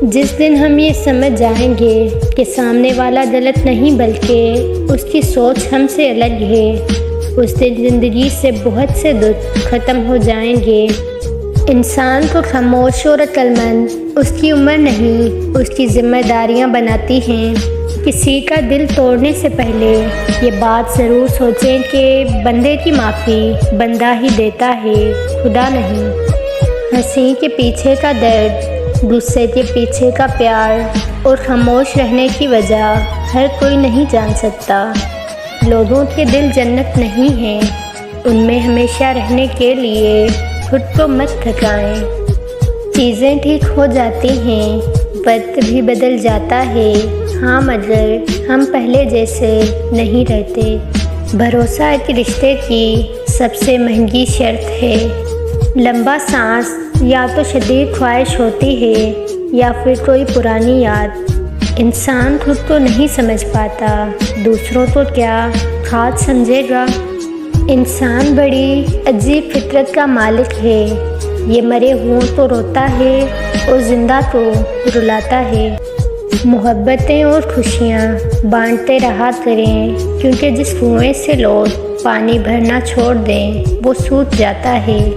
جس دن ہم یہ سمجھ جائیں گے کہ سامنے والا غلط نہیں بلکہ اس کی سوچ ہم سے الگ ہے، اس دن زندگی سے بہت سے دکھ ختم ہو جائیں گے۔ انسان کو خاموش اور عقل مند اس کی عمر نہیں، اس کی ذمہ داریاں بناتی ہیں۔ کسی کا دل توڑنے سے پہلے یہ بات ضرور سوچیں کہ بندے کی معافی بندہ ہی دیتا ہے، خدا نہیں۔ ہنسی کے پیچھے کا درد، غصے کے پیچھے کا پیار اور خاموش رہنے کی وجہ ہر کوئی نہیں جان سکتا۔ لوگوں کے دل جنت نہیں ہیں، ان میں ہمیشہ رہنے کے لیے خود کو مت تھکائیں۔ چیزیں ٹھیک ہو جاتی ہیں، وقت بھی بدل جاتا ہے، ہاں مگر ہم پہلے جیسے نہیں رہتے۔ بھروسہ ایک رشتے کی سب سے مہنگی شرط ہے۔ لمبا سانس یا تو شدید خواہش ہوتی ہے یا پھر کوئی پرانی یاد۔ انسان خود کو نہیں سمجھ پاتا، دوسروں کو کیا خاص سمجھے گا۔ انسان بڑی عجیب فطرت کا مالک ہے، یہ مرے ہوں تو روتا ہے اور زندہ کو رلاتا ہے۔ محبتیں اور خوشیاں بانٹتے رہا کریں، کیونکہ جس کنویں سے لوگ پانی بھرنا چھوڑ دیں وہ سوکھ جاتا ہے۔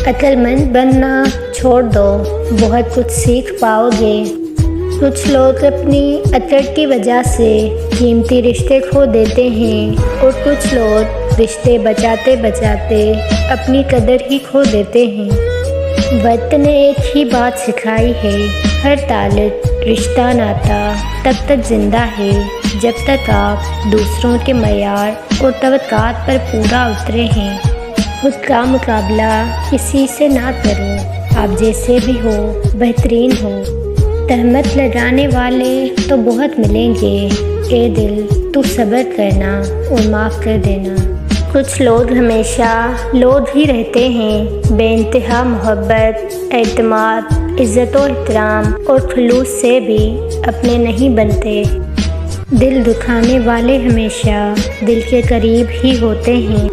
عقل مند بننا چھوڑ دو، بہت کچھ سیکھ پاؤ گے۔ کچھ لوگ اپنی عقل کی وجہ سے قیمتی رشتے کھو دیتے ہیں اور کچھ لوگ رشتے بچاتے بچاتے اپنی قدر ہی کھو دیتے ہیں۔ وقت نے ایک ہی بات سکھائی ہے، ہر تعلق رشتہ ناتا تب تک زندہ ہے جب تک آپ دوسروں کے معیار اور توقعات پر پورا اترے ہیں۔ خود کا مقابلہ کسی سے نہ کرو، آپ جیسے بھی ہو بہترین ہو۔ تہمت لگانے والے تو بہت ملیں گے، اے دل تو صبر کرنا اور معاف کر دینا۔ کچھ لوگ ہمیشہ لوگ ہی رہتے ہیں، بے انتہا محبت، اعتماد، عزت و احترام اور خلوص سے بھی اپنے نہیں بنتے۔ دل دکھانے والے ہمیشہ دل کے قریب ہی ہوتے ہیں۔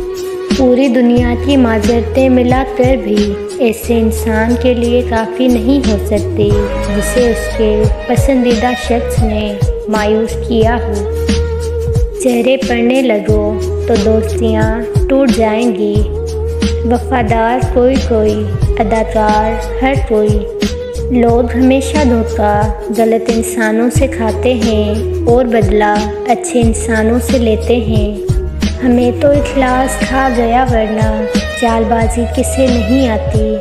پوری دنیا کی معذرتیں ملا کر بھی ایسے انسان کے لیے کافی نہیں ہو سکتی جسے اس کے پسندیدہ شخص نے مایوس کیا ہو۔ چہرے پڑنے لگو تو دوستیاں ٹوٹ جائیں گی، وفادار کوئی کوئی، اداکار ہر کوئی۔ لوگ ہمیشہ دھوکہ غلط انسانوں سے کھاتے ہیں اور بدلہ اچھے انسانوں سے لیتے ہیں۔ ہمیں تو اخلاص کھا گیا ورنہ چال بازی کسے نہیں آتی۔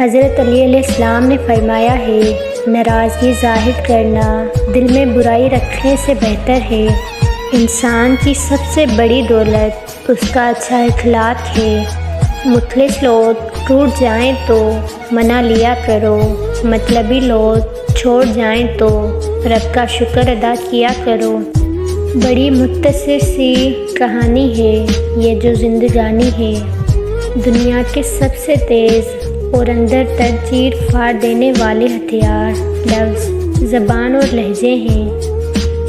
حضرت علی علیہ السلام نے فرمایا ہے، ناراضگی ظاہر کرنا دل میں برائی رکھنے سے بہتر ہے۔ انسان کی سب سے بڑی دولت اس کا اچھا اخلاق ہے۔ مخلص لوگ ٹوٹ جائیں تو منا لیا کرو، مطلبی لوگ چھوڑ جائیں تو رب کا شکر ادا کیا کرو۔ بڑی مختصر سی کہانی ہے یہ جو زندگانی ہے۔ دنیا کے سب سے تیز اور اندر تک چیر پھاڑ دینے والے ہتھیار لفظ، زبان اور لہجے ہیں۔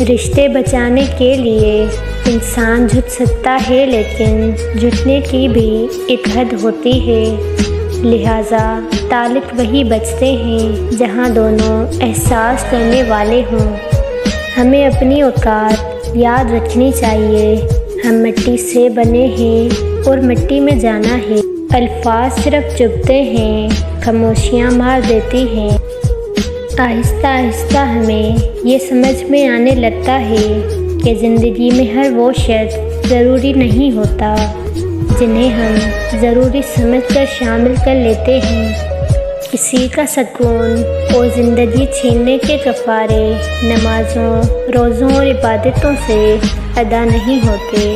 رشتے بچانے کے لیے انسان جھک سکتا ہے، لیکن جھکنے کی بھی ایک حد ہوتی ہے۔ لہٰذا تعلق وہی بچتے ہیں جہاں دونوں احساس کرنے والے ہوں۔ ہمیں اپنی اوقات یاد رکھنی چاہیے، ہم مٹی سے بنے ہیں اور مٹی میں جانا ہے۔ الفاظ صرف چبھتے ہیں، خاموشیاں مار دیتی ہیں۔ آہستہ آہستہ ہمیں یہ سمجھ میں آنے لگتا ہے کہ زندگی میں ہر وہ شخص ضروری نہیں ہوتا جنہیں ہم ضروری سمجھ کر شامل کر لیتے ہیں۔ کسی کا سکون اور زندگی چھیننے کے کفارے نمازوں، روزوں اور عبادتوں سے ادا نہیں ہوتے۔